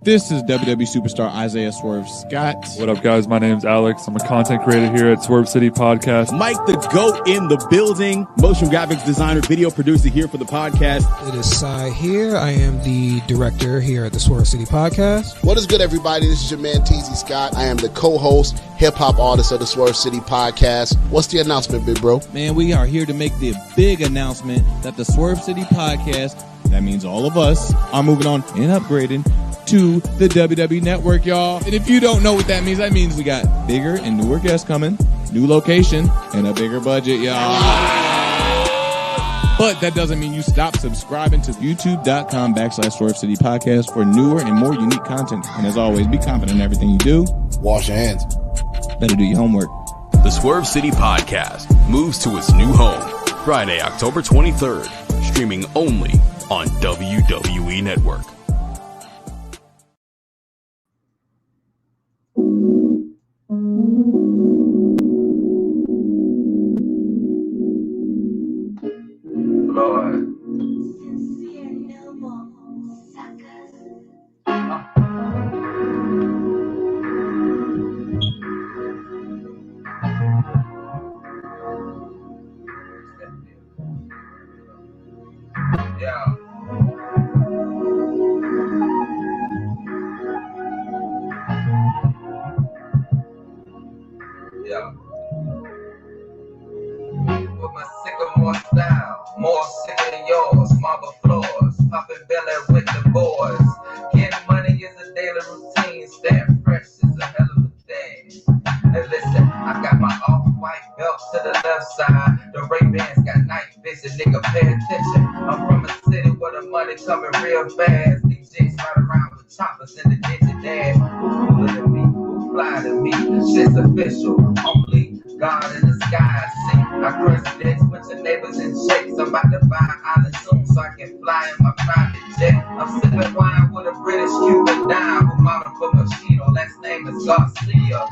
This is WWE superstar Isaiah Swerve Scott. What up, guys? My name's Alex. I'm a content creator here at Swerve City Podcast. Mike the GOAT in the building. Motion graphics designer, video producer here for the podcast. It is Sai here. I am the director here at the Swerve City Podcast. What is good, everybody? This is your man, TZ Scott. I am the co-host, hip-hop artist of the Swerve City Podcast. What's the announcement, big bro? Man, we are here to make the big announcement that the Swerve City Podcast, that means all of us, are moving on and upgrading to the WWE Network, y'all. And if you don't know what that means we got bigger and newer guests coming, new location, and a bigger budget, y'all. But that doesn't mean you stop subscribing to youtube.com/Swerve City Podcast for newer and more unique content. And as always, be confident in everything you do. Wash your hands. Better do your homework. The Swerve City Podcast moves to its new home Friday, October 23rd, streaming only on WWE Network. Lord. Yeah. Yeah. With my sycamore style, more sick than yours, marble floors, popping belly with the boys. Getting money is a daily routine, staying fresh is a hell of a thing. And listen, I got my off-white belt to the left side, the Ray-Bans got night vision, nigga pay attention. I'm from a city where the money coming real fast, these jigs right around with choppers in the digit dad. Who cooler than me, who fly than me, shit's official, only God in the sky, see, I curse dicks, bunch of neighbors in shakes. I'm about to buy an island soon so I can fly in my private jet. I'm sipping wine with a British Cuban dime who modeled for Machino, last name is Garcia.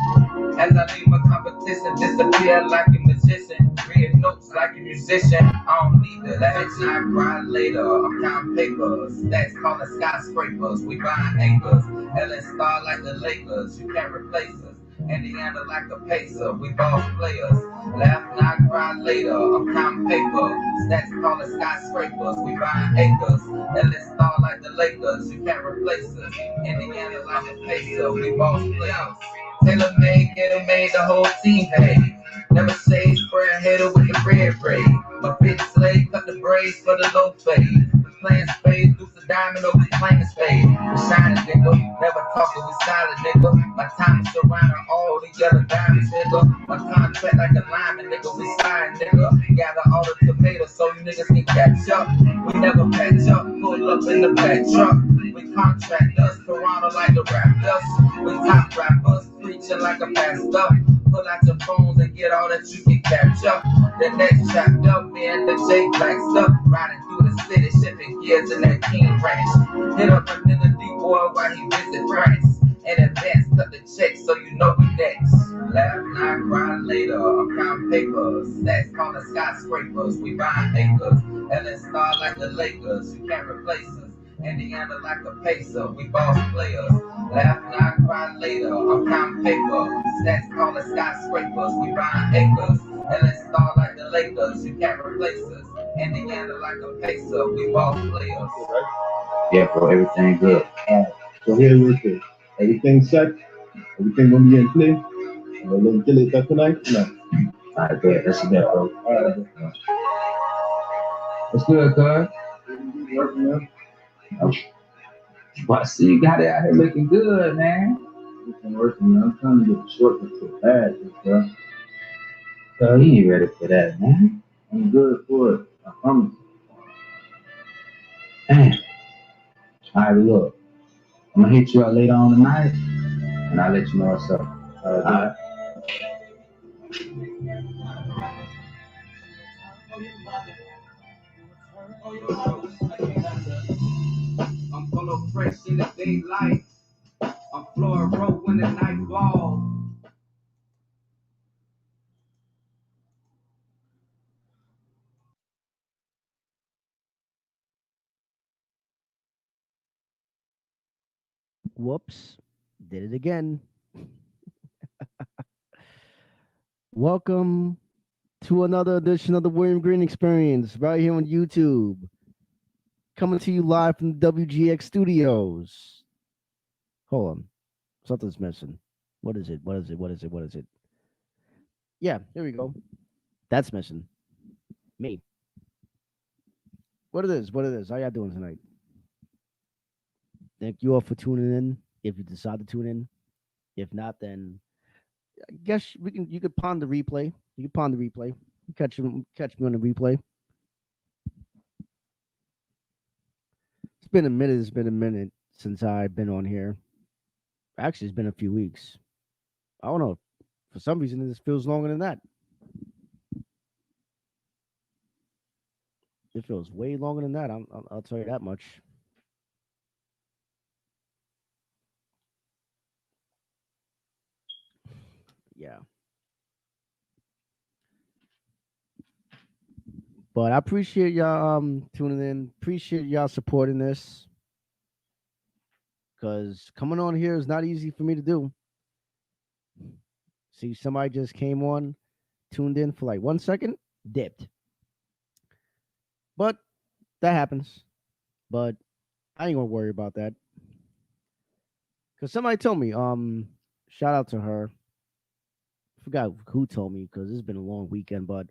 As I leave my competition, disappear like a magician, reading notes like a musician. I don't need the bitch, I cry later. I'm counting papers, stacks calling skyscrapers. We buying acres, LA star like the Lakers. You can't replace us. Indiana like a pacer, we boss players. Laugh now, cry later. I'm counting paper, stacks calling skyscrapers. We buying acres, LA star like the Lakers. You can't replace us. Indiana like a pacer, we boss players. Taylor made, get it made, the whole team paid. Never shade, spray a header with the red braid. My bitch slave, cut the braids for the low fade. We playing spades, loose a diamond over the playing spade. We shining, nigga, never talking, we silent, nigga. My time is surrounding all the yellow diamonds, nigga. My contract like a lineman, nigga, we sign, nigga. Gather all the tomatoes so you niggas can catch up. We never patch up, pull up in the black truck. We contract us, Toronto like the Raptors. We top rappers, preaching like a pastor. Pull out your phones and get all that you can capture. The next chapter, me and the J Black stuff. Riding through the city, shipping gears in that King Ranch. Hit up a nigga D-boy while he visit France. In advance, cut the check so you know we next. Laugh now, cry later. I'm counting papers, stacks calling skyscrapers. We buying acres, LA star like the Lakers. You can't replace us. Indiana like a pacer, we boss players. Laugh now, cry later. I'm counting paper, stacks calling skyscrapers. We buying acres, LA star like the Lakers. You can't replace us. Indiana like a pacer, we boss players. Yeah, bro, everything good. So here with it. Everything set? Everything gonna be in play? Let's kill it that tonight? No. Alright, good. That's the best, bro. Alright. What's good, cuz? Working, man. Well, I see you got it out here looking good, man. Working, man. I'm trying to get short so bad, bro. So you ain't ready for that, man. I'm good for it. I promise. Damn. Alright, look. I'm gonna hit you up later on tonight, and I'll let you know what's up. Alright. I'm full of fresh in the daylight. I'm Florida Road when the night falls. Whoops. Did it again. Welcome to another edition of the William Green Experience right here on YouTube. Coming to you live from the WGX studios. Hold on. Something's missing. What is it? Yeah, there we go. That's missing. Me. What it is? How y'all doing tonight? Thank you all for tuning in. If you decide to tune in. If not, then I guess you could pawn the replay. You catch me on the replay. It's been a minute since I've been on here. Actually, it's been a few weeks. I don't know. For some reason, this feels longer than that. It feels way longer than that. I'll tell you that much. Yeah. But I appreciate y'all tuning in. Appreciate y'all supporting this. Because coming on here is not easy for me to do. See, somebody just came on, tuned in for like 1 second, dipped. But that happens. But I ain't gonna worry about that. Because somebody told me, shout out to her. I forgot who told me because it's been a long weekend, but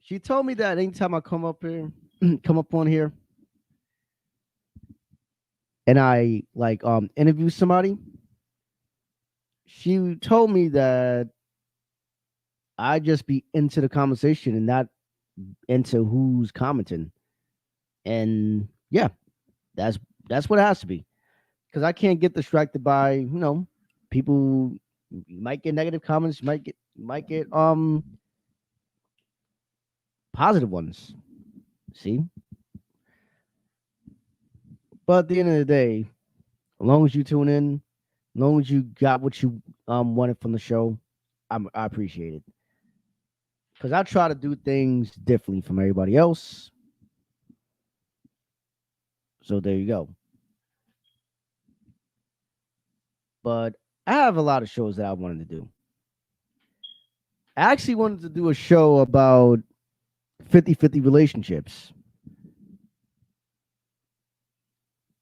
she told me that anytime I come up on here, and I like interview somebody, she told me that I just be into the conversation and not into who's commenting. And yeah, that's what it has to be. Because I can't get distracted by, people. You might get negative comments, you might get positive ones. See? But at the end of the day, as long as you tune in, as long as you got what you wanted from the show, I appreciate it. Because I try to do things differently from everybody else. So there you go. But I have a lot of shows that I wanted to do. I actually wanted to do a show about 50-50 relationships.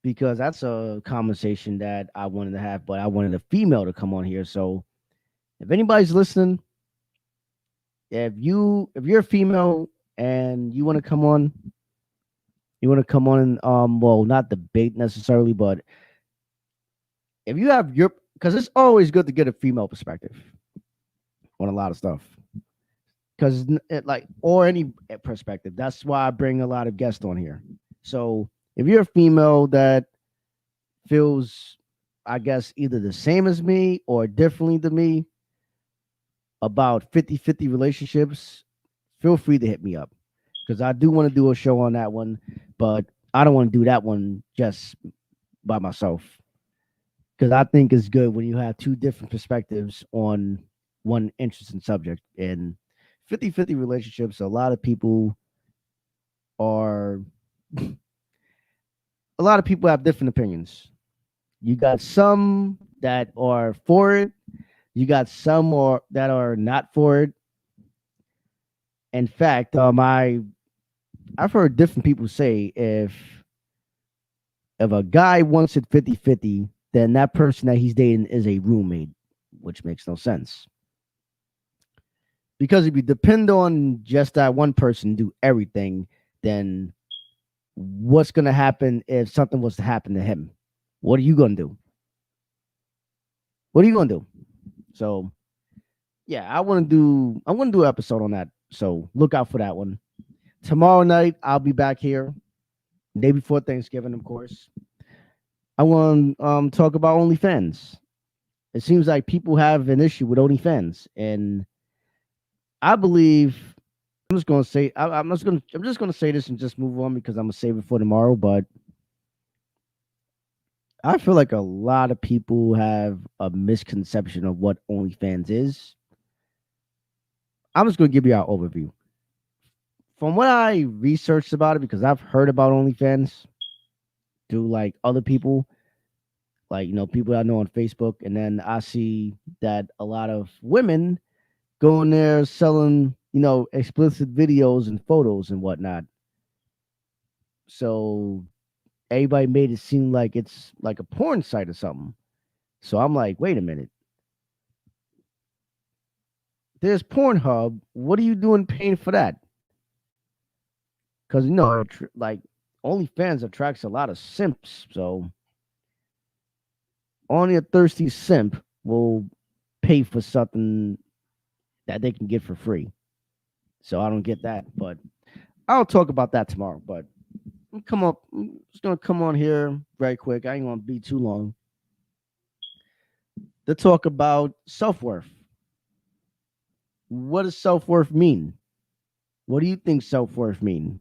Because that's a conversation that I wanted to have, but I wanted a female to come on here. So if anybody's listening, if you're a female and you want to come on and well, not debate necessarily, but if you have because it's always good to get a female perspective on a lot of stuff. Because or any perspective. That's why I bring a lot of guests on here. So if you're a female that feels, I guess, either the same as me or differently than me about 50-50 relationships, feel free to hit me up. Because I do want to do a show on that one, but I don't want to do that one just by myself. Because I think it's good when you have two different perspectives on one interesting subject. And 50-50 relationships, a lot of people have different opinions. You got some that are for it. You got some that are not for it. In fact, I've heard different people say if a guy wants it 50-50, then that person that he's dating is a roommate, which makes no sense. Because if you depend on just that one person to do everything, then what's going to happen if something was to happen to him? What are you going to do? So, yeah, I'm going to do an episode on that. So look out for that one. Tomorrow night, I'll be back here. Day before Thanksgiving, of course. I want to talk about OnlyFans. It seems like people have an issue with OnlyFans, and I believe I'm just going to say this and just move on because I'm gonna save it for tomorrow. But I feel like a lot of people have a misconception of what OnlyFans is. I'm just going to give you our overview. From what I researched about it, because I've heard about OnlyFans through like other people, like, people I know on Facebook, and then I see that a lot of women go in there selling, explicit videos and photos and whatnot. So everybody made it seem like it's like a porn site or something. So I'm like, wait a minute. There's Pornhub. What are you doing paying for that? Because, like OnlyFans attracts a lot of simps. So only a thirsty simp will pay for something that they can get for free. So I don't get that. But I'll talk about that tomorrow. But I'm just going to come on here very quick. I ain't going to be too long. To talk about self-worth. What does self-worth mean? What do you think self-worth mean?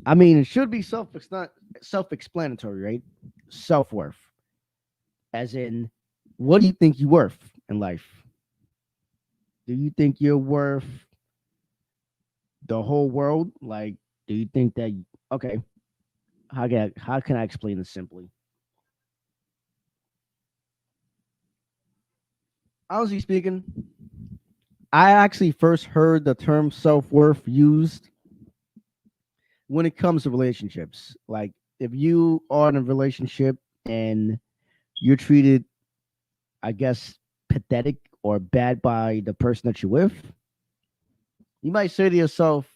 I mean, it should be self-explanatory, right? Self-worth. As in, what do you think you're worth in life? Do you think you're worth the whole world? Like, do you think that, okay, how can I explain this simply? Honestly speaking, I actually first heard the term self-worth used when it comes to relationships. Like, if you are in a relationship and you're treated, I guess, pathetic or bad by the person that you're with, you might say to yourself,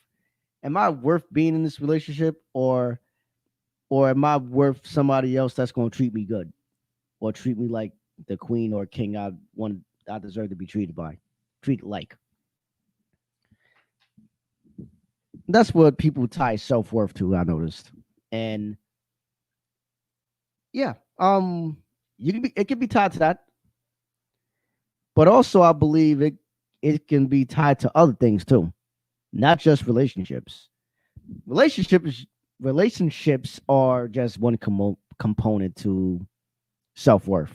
am I worth being in this relationship, or am I worth somebody else that's going to treat me good or treat me like the queen or king I deserve to be treated like? That's what people tie self-worth to, I noticed. And yeah, it can be tied to that. But also I believe it can be tied to other things too. Not just relationships. Relationships are just one component to self-worth.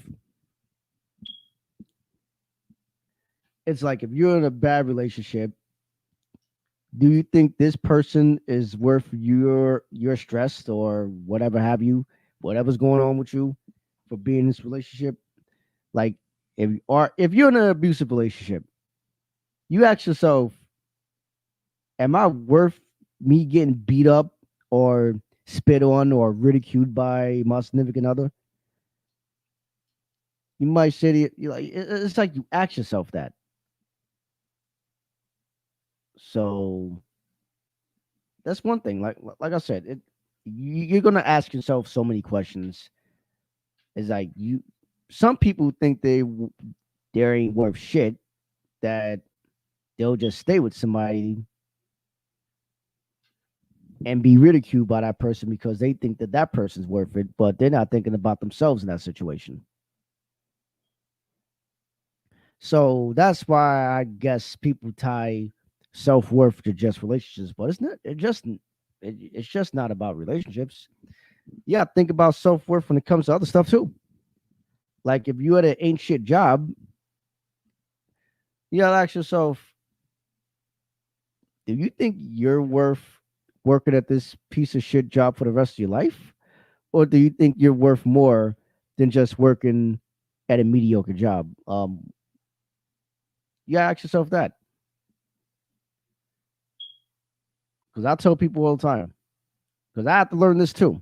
It's like, if you're in a bad relationship, do you think this person is worth your stress or whatever have you, whatever's going on with you for being in this relationship? Like, if you're in an abusive relationship, you ask yourself, am I worth me getting beat up or spit on or ridiculed by my significant other? You might say it's like you ask yourself that. So that's one thing. Like I said, you're gonna ask yourself so many questions. It's like some people think they ain't worth shit, that they'll just stay with somebody and be ridiculed by that person because they think that person's worth it, but they're not thinking about themselves in that situation. So that's why I guess people tie self-worth to just relationships, but it's just not about relationships. Yeah, think about self-worth when it comes to other stuff too. Like, if you had an ain't shit job, you gotta ask yourself, do you think you're worth working at this piece of shit job for the rest of your life? Or do you think you're worth more than just working at a mediocre job? You gotta ask yourself that. Because I tell people all the time, because I have to learn this too.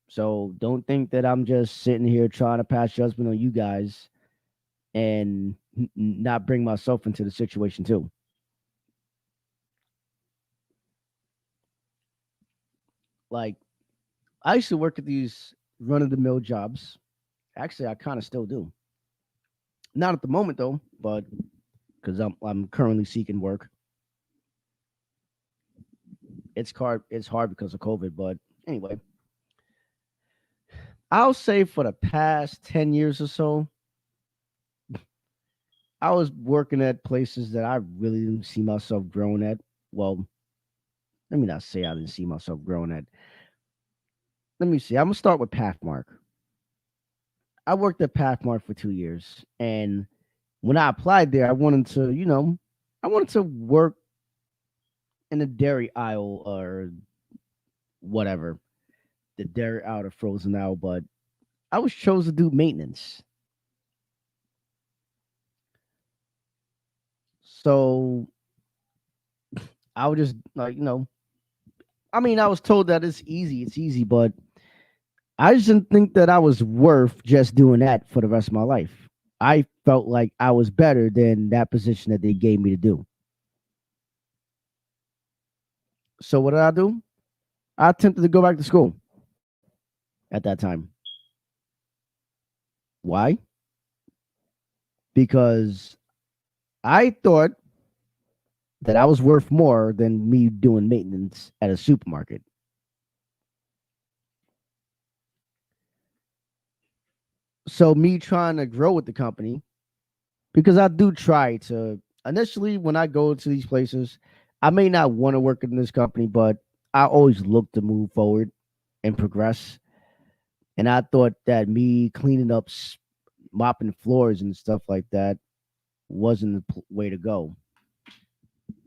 So don't think that I'm just sitting here trying to pass judgment on you guys and not bring myself into the situation too. Like, I used to work at these run-of-the-mill jobs. Actually, I kind of still do. Not at the moment though, but because I'm currently seeking work. It's hard because of COVID, but anyway. I'll say for the past 10 years or so, I was working at places that I really didn't see myself growing at. Well, let me not say I didn't see myself growing at. Let me see. I'm going to start with Pathmark. I worked at Pathmark for 2 years. And when I applied there, I wanted to work in the dairy aisle or whatever. the dairy out of frozen now, but I was chosen to do maintenance. So I would just like, I mean, I was told that it's easy, but I just didn't think that I was worth just doing that for the rest of my life. I felt like I was better than that position that they gave me to do. So what did I do? I attempted to go back to school at that time. Why? Because I thought that I was worth more than me doing maintenance at a supermarket. So me trying to grow with the company, because I do try to initially when I go to these places, I may not want to work in this company, but I always look to move forward and progress. And I thought that me cleaning up, mopping floors and stuff like that wasn't the way to go.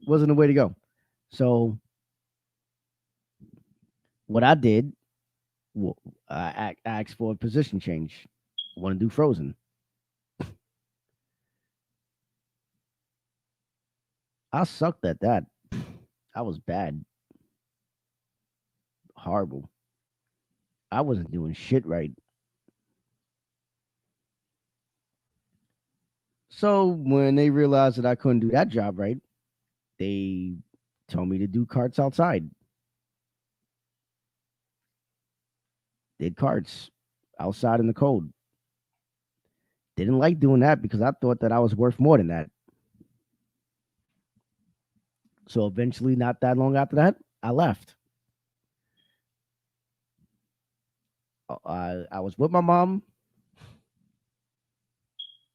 Wasn't the way to go. So what I did, I asked for a position change. I want to do frozen. I sucked at that. I was bad. Horrible. I wasn't doing shit right. So when they realized that I couldn't do that job right, they told me to do carts outside. Did carts outside in the cold. Didn't like doing that because I thought that I was worth more than that. So eventually, not that long after that, I left. I was with my mom.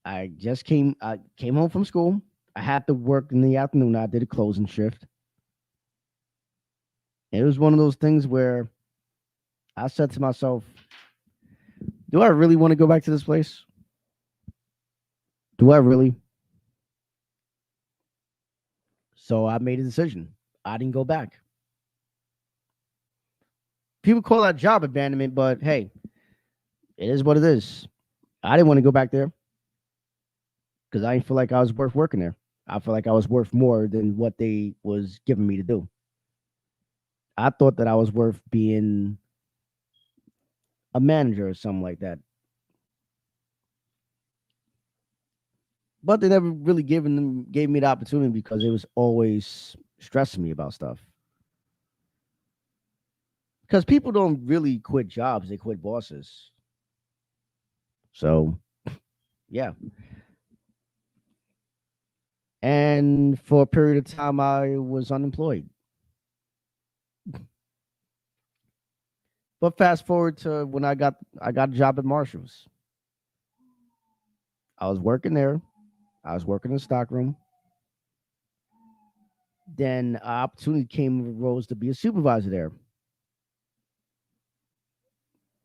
I came home from school. I had to work in the afternoon. I did a closing shift. It was one of those things where I said to myself, do I really want to go back to this place? Do I really? So I made a decision. I didn't go back. People call that job abandonment, but hey, it is what it is. I didn't want to go back there because I didn't feel like I was worth working there. I feel like I was worth more than what they was giving me to do. I thought that I was worth being a manager or something like that. But they never really gave me the opportunity because it was always stressing me about stuff. Because people don't really quit jobs, they quit bosses. So, yeah. And for a period of time, I was unemployed. But fast forward to when I got a job at Marshall's. I was working there. I was working in the stockroom. Then an opportunity rose to be a supervisor there.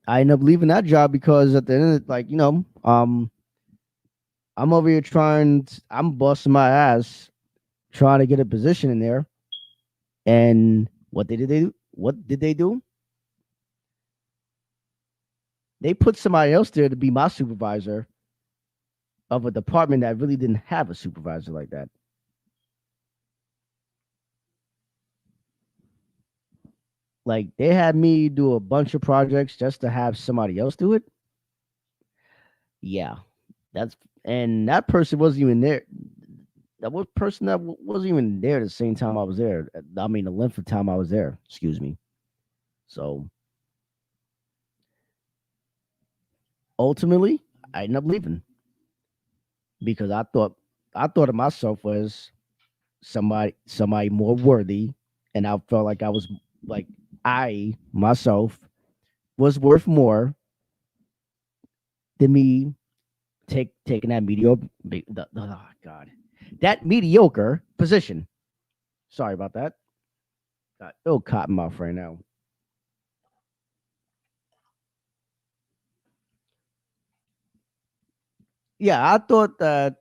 I ended up leaving that job because at the end of it, I'm over here I'm busting my ass trying to get a position in there. And what did they do? What did they do? They put somebody else there to be my supervisor of a department that really didn't have a supervisor like that. Like they had me do a bunch of projects just to have somebody else do it. Yeah, and that person wasn't even there. Person that wasn't even there the same time I was there. I mean, the length of time I was there. Excuse me. So ultimately, I ended up leaving because I thought of myself as somebody more worthy, and I felt like I was like I myself was worth more than me taking that mediocre. Oh God, that mediocre position. Sorry about that. Got ill cotton mouth right now. Yeah, I thought that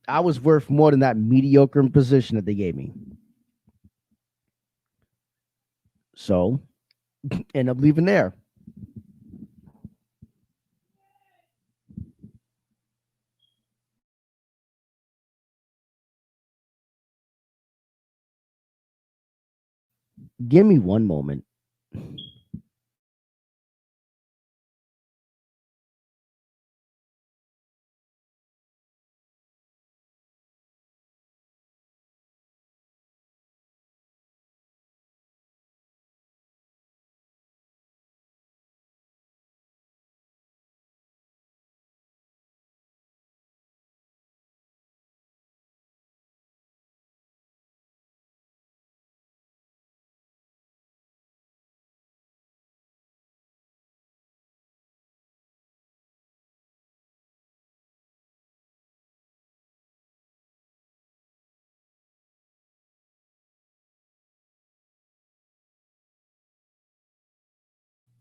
I was worth more than that mediocre position that they gave me. So end up leaving there. Give me one moment.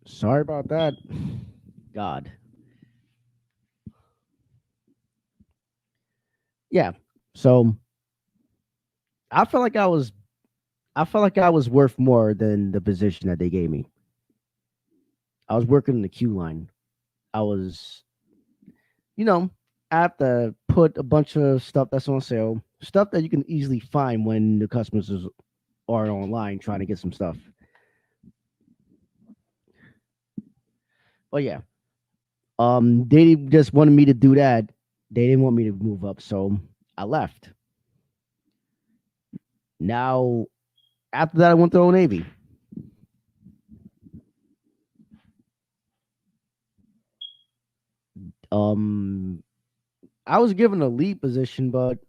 Sorry about that. God. Yeah. So I felt like I was worth more than the position that they gave me. I was working in the queue line. I was, you know, I have to put a bunch of stuff that's on sale, stuff that you can easily find when the customers are online trying to get some stuff. But yeah, they just wanted me to do that. They didn't want me to move up, so I left. Now, after that, I went to Old Navy. I was given a lead position, but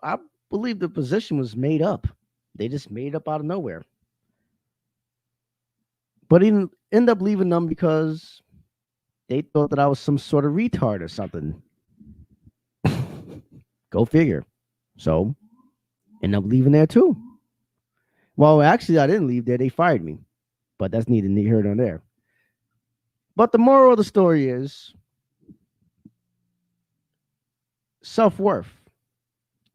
I believe the position was made up. They just made it up out of nowhere. But he didn't end up leaving them because they thought that I was some sort of retard or something. Go figure. So, end up leaving there too. Well, actually, I didn't leave there. They fired me. But that's neither here nor there. But the moral of the story is self-worth.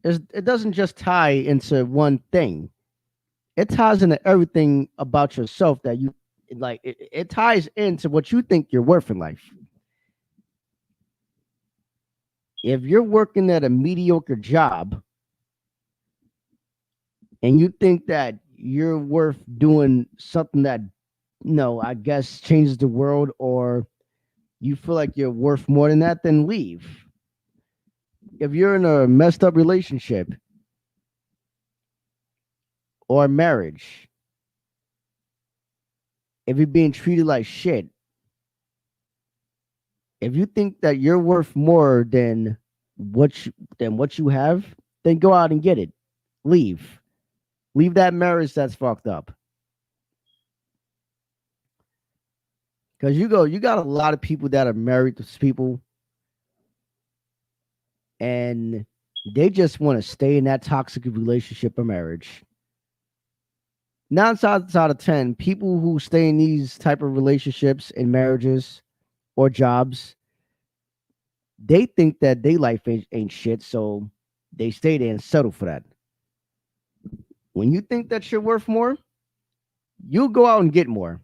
It doesn't just tie into one thing. It ties into everything about yourself that you like. It ties into what you think you're worth in life. If you're working at a mediocre job and you think that you're worth doing something that, I guess changes the world, or you feel like you're worth more than that, then leave. If you're in a messed up relationship or marriage, if you're being treated like shit, if you think that you're worth more than what you have, then go out and get it. Leave that marriage that's fucked up. Because you got a lot of people that are married to people and they just want to stay in that toxic relationship or marriage. 9 times out of 10, people who stay in these type of relationships and marriages or jobs, they think that their life ain't shit, so they stay there and settle for that. When you think that you're worth more, you'll go out and get more.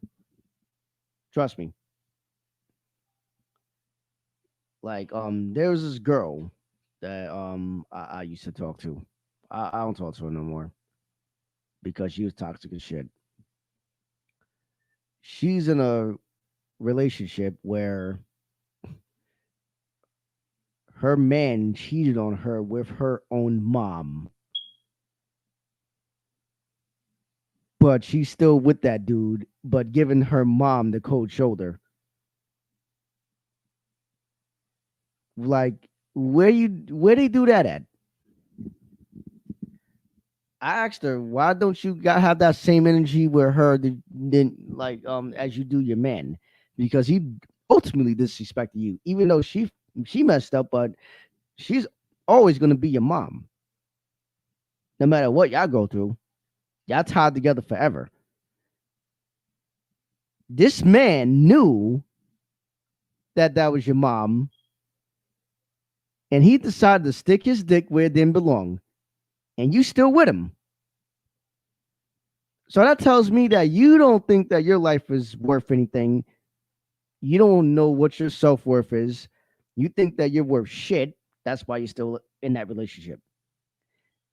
Trust me. Like, there was this girl that I used to talk to. I don't talk to her no more because she was toxic as shit. She's in a relationship where her man cheated on her with her own mom. But she's still with that dude, but giving her mom the cold shoulder. Like, where they do that at? I asked her, why don't you have that same energy with her as you do your man? Because he ultimately disrespected you, even though she messed up, but she's always gonna be your mom. No matter what y'all go through, y'all tied together forever. This man knew that was your mom, and he decided to stick his dick where it didn't belong, and you still with him. So that tells me that you don't think that your life is worth anything. You don't know what your self-worth is. You think that you're worth shit. That's why you're still in that relationship.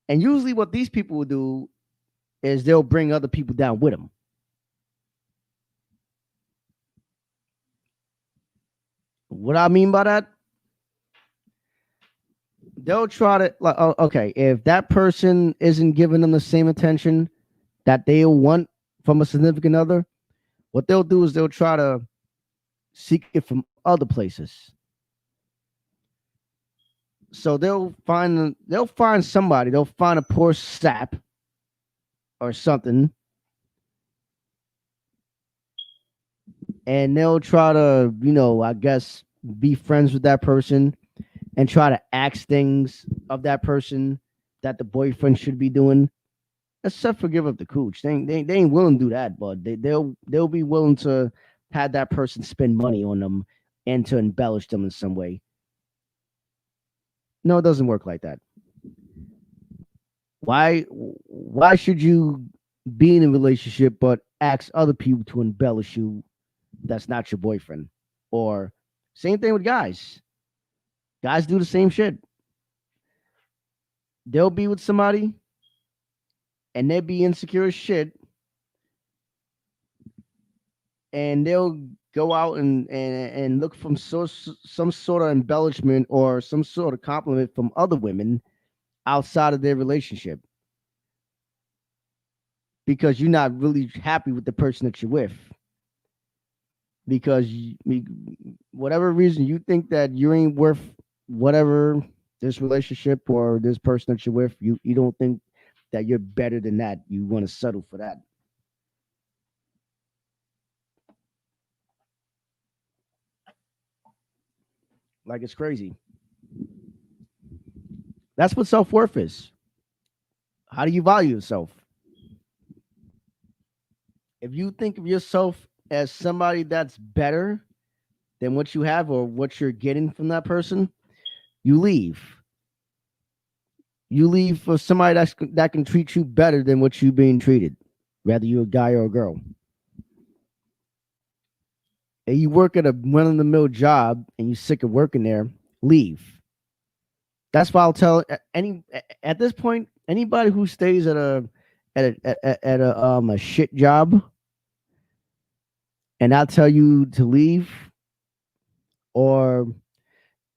And usually what these people will do is they'll bring other people down with them. What I mean by that, they'll try to like, okay, if that person isn't giving them the same attention that they want from a significant other, what they'll do is they'll try to seek it from other places. So they'll find somebody, they'll find a poor sap or something, and they'll try to, I guess, be friends with that person and try to ask things of that person that the boyfriend should be doing, except for give up the cooch. They ain't willing to do that, but they'll be willing to have that person spend money on them and to embellish them in some way. No, it doesn't work like that. Why should you be in a relationship but ask other people to embellish you that's not your boyfriend? Or same thing with guys. Guys do the same shit. They'll be with somebody and they'll be insecure as shit. And they'll go out and look from some sort of embellishment or some sort of compliment from other women outside of their relationship. Because you're not really happy with the person that you're with. Because whatever reason you think that you ain't worth whatever this relationship or this person that you're with, you don't think that you're better than that. You want to settle for that. Like, it's crazy. That's what self-worth is. How do you value yourself? If you think of yourself as somebody that's better than what you have or what you're getting from that person, you leave. You leave for somebody that can treat you better than what you're being treated, whether you're a guy or a girl. And you work at a run-of-the-mill job and you're sick of working there, leave. That's why I'll tell at this point, anybody who stays at a shit job, and I'll tell you to leave, or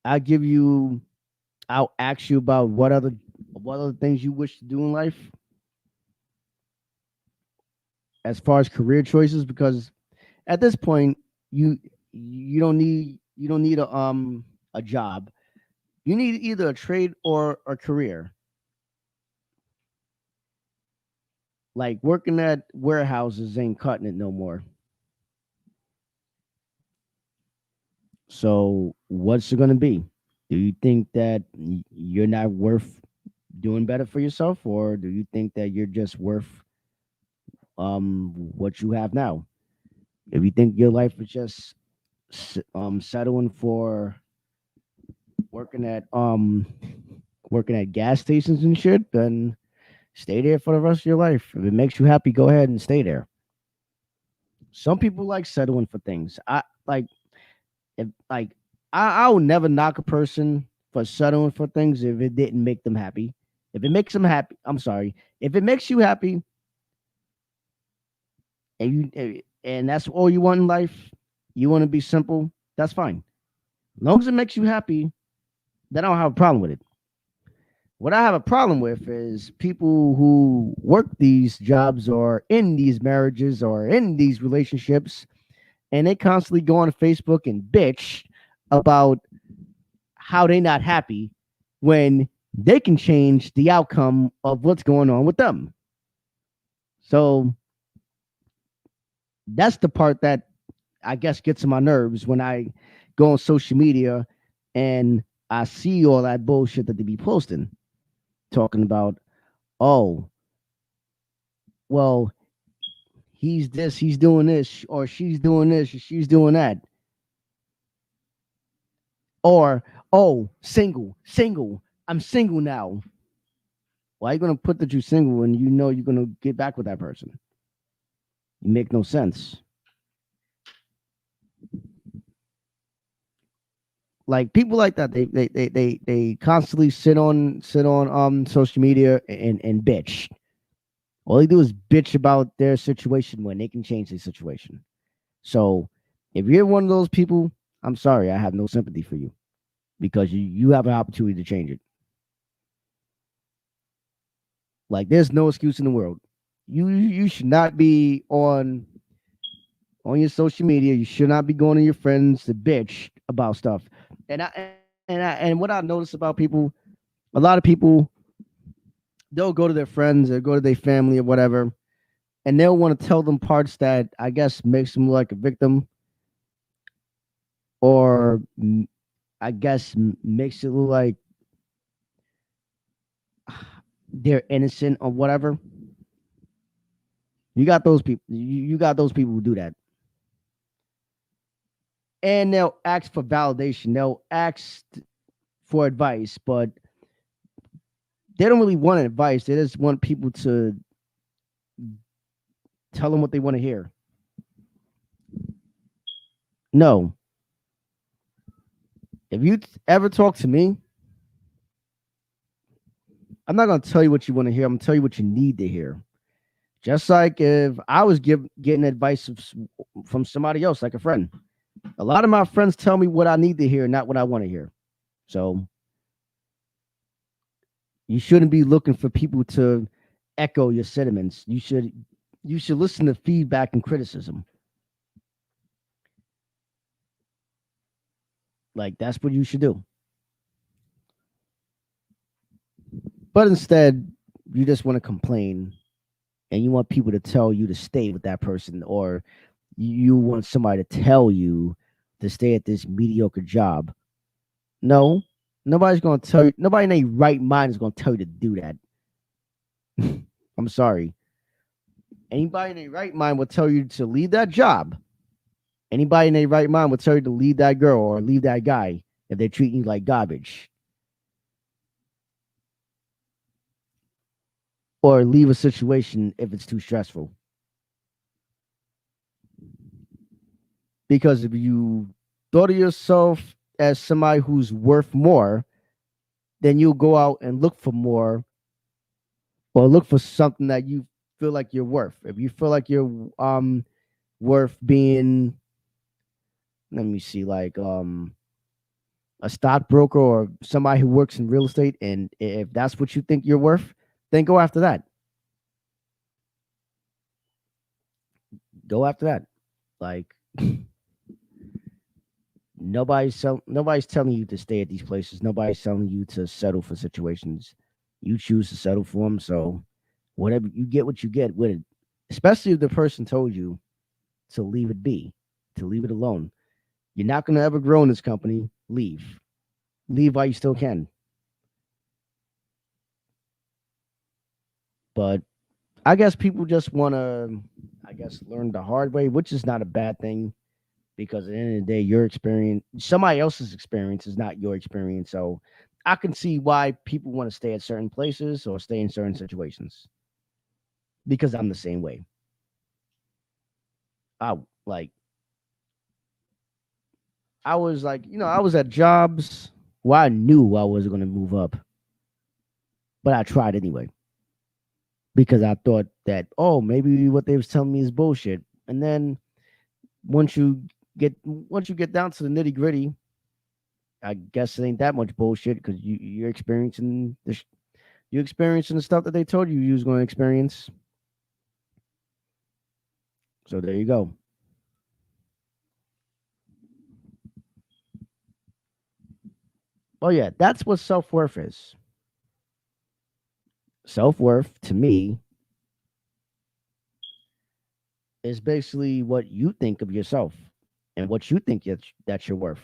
I'll ask you about what other things you wish to do in life as far as career choices, because at this point you don't need a job. You need either a trade or a career. Like, working at warehouses ain't cutting it no more. So what's it going to be? Do you think that you're not worth doing better for yourself, or do you think that you're just worth what you have now? If you think your life is just settling for working at gas stations and shit, then stay there for the rest of your life. If it makes you happy, go ahead and stay there. Some people like settling for things. I will never knock a person for settling for things if it didn't make them happy. If it makes them happy, I'm sorry. If it makes you happy, and that's all you want in life, you want to be simple, that's fine. As long as it makes you happy, then I don't have a problem with it. What I have a problem with is people who work these jobs or in these marriages or in these relationships, and they constantly go on Facebook and bitch about how they're not happy when they can change the outcome of what's going on with them. So that's the part that I guess gets on my nerves when I go on social media and I see all that bullshit that they be posting, talking about, oh, well, he's this, he's doing this, or she's doing this, or she's doing that. Or, oh, single, I'm single now. Why are you going to put that you're single when you know you're going to get back with that person? You make no sense. Like people like that, they constantly sit on social media and bitch. All they do is bitch about their situation when they can change their situation. So if you're one of those people, I'm sorry, I have no sympathy for you because you have an opportunity to change it. Like there's no excuse in the world. You should not be on your social media. You should not be going to your friends to bitch about stuff. And what I notice about people, a lot of people, they'll go to their friends or go to their family or whatever, and they'll want to tell them parts that I guess makes them look like a victim, or I guess makes it look like they're innocent or whatever. You got those people. You got those people who do that, and they'll ask for validation. They'll ask for advice, but they don't really want advice. They just want people to tell them what they want to hear. No. If you ever talk to me, I'm not going to tell you what you want to hear. I'm going to tell you what you need to hear. Just like if I was getting advice from somebody else, like a friend. A lot of my friends tell me what I need to hear, not what I want to hear. So you shouldn't be looking for people to echo your sentiments. You should listen to feedback and criticism. Like that's what you should do. But instead, you just want to complain and you want people to tell you to stay with that person, or you want somebody to tell you to stay at this mediocre job. No, nobody's going to tell you. Nobody in their right mind is going to tell you to do that. I'm sorry. Anybody in their right mind will tell you to leave that job. Anybody in their right mind will tell you to leave that girl or leave that guy if they're treating you like garbage. Or leave a situation if it's too stressful. Because if you thought of yourself as somebody who's worth more, then you'll go out and look for more, or look for something that you feel like you're worth. If you feel like you're worth being, let me see, like a stockbroker or somebody who works in real estate, and if that's what you think you're worth, then go after that. Go after that. Like nobody's telling you to stay at these places. Nobody's telling you to settle for situations. You choose to settle for them. So whatever you get, what you get with it. Especially if the person told you to leave it be, to leave it alone. You're not going to ever grow in this company. Leave. Leave while you still can. But I guess people just want to, learn the hard way, which is not a bad thing, because at the end of the day, your experience, somebody else's experience is not your experience. So I can see why people want to stay at certain places or stay in certain situations, because I'm the same way. I was I was at jobs where I knew I wasn't going to move up, but I tried anyway. Because I thought that, oh, maybe what they was telling me is bullshit. And then once you get down to the nitty gritty, I guess it ain't that much bullshit, because you're experiencing the stuff that they told you was going to experience. So there you go. Oh yeah, that's what self-worth is. Self-worth to me is basically what you think of yourself and what you think that you're worth.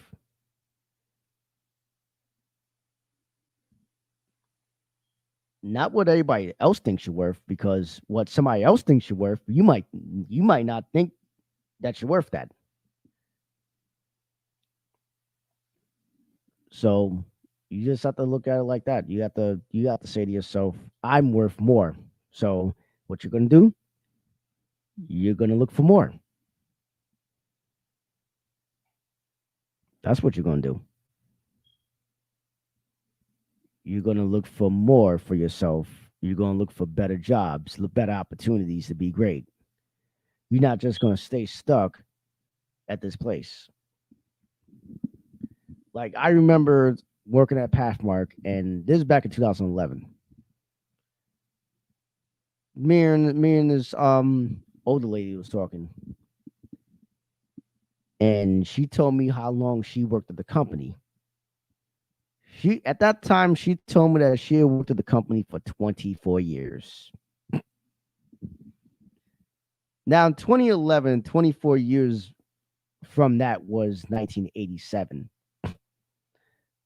Not what everybody else thinks you're worth, because what somebody else thinks you're worth, you might not think that you're worth that. So you just have to look at it like that. You have to say to yourself, I'm worth more. So what you're gonna do? you're going to look for more. That's what you're going to do. You're going to look for more for yourself. You're going to look for better jobs, better opportunities to be great. You're not just going to stay stuck at this place. Like, I remember working at Pathmark, and this is back in 2011. Me and this older lady was talking, and she told me how long she worked at the company. At that time, she told me that she had worked at the company for 24 years. Now, in 2011, 24 years from that was 1987.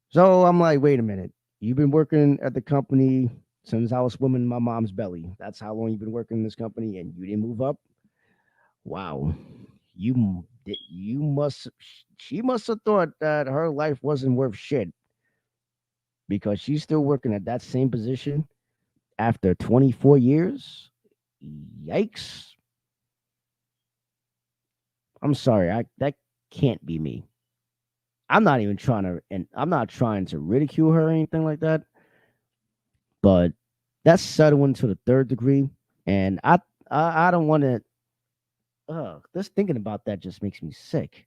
So I'm like, wait a minute. You've been working at the company since I was swimming in my mom's belly. That's how long you've been working in this company, and you didn't move up? Wow. She must have thought that her life wasn't worth shit, because she's still working at that same position after 24 years. Yikes. I'm sorry. That can't be me. I'm not trying to ridicule her or anything like that. But that's settling to the third degree. And I don't want to, just thinking about that just makes me sick.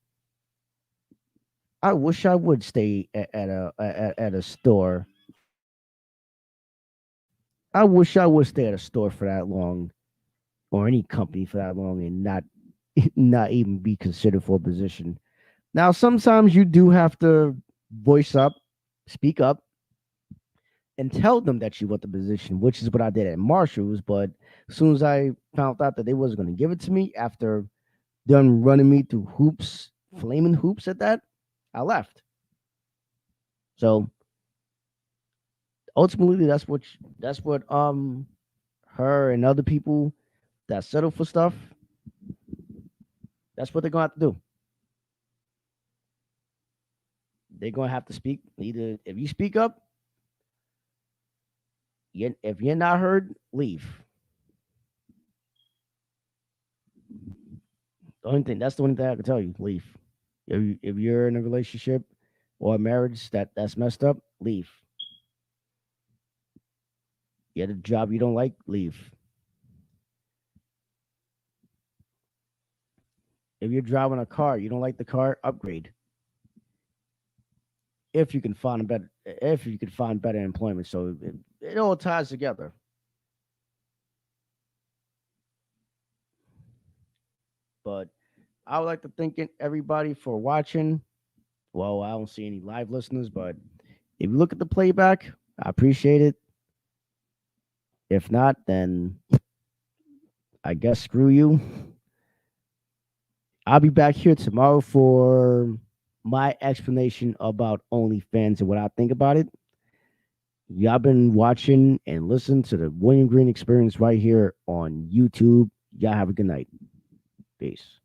I wish I would stay at a store. I wish I would stay at a store for that long, or any company for that long, and not even be considered for a position. Now, sometimes you do have to speak up, and tell them that you want the position, which is what I did at Marshall's. But as soon as I found out that they wasn't going to give it to me after them running me through hoops, flaming hoops at that, I left. So ultimately, that's what her and other people that settle for stuff, that's what they're gonna have to do. They're gonna have to speak. Either if you speak up, if you're not heard, leave. That's the only thing I can tell you. Leave. If you're in a relationship or a marriage that's messed up, leave. You had a job you don't like, leave. If you're driving a car, you don't like the car, upgrade. If you can find better employment. So it all ties together. But I would like to thank everybody for watching. Well, I don't see any live listeners, but if you look at the playback, I appreciate it. If not, then I guess screw you. I'll be back here tomorrow for my explanation about OnlyFans and what I think about it. Y'all been watching and listening to the William Green Experience right here on YouTube. Y'all have a good night. Peace.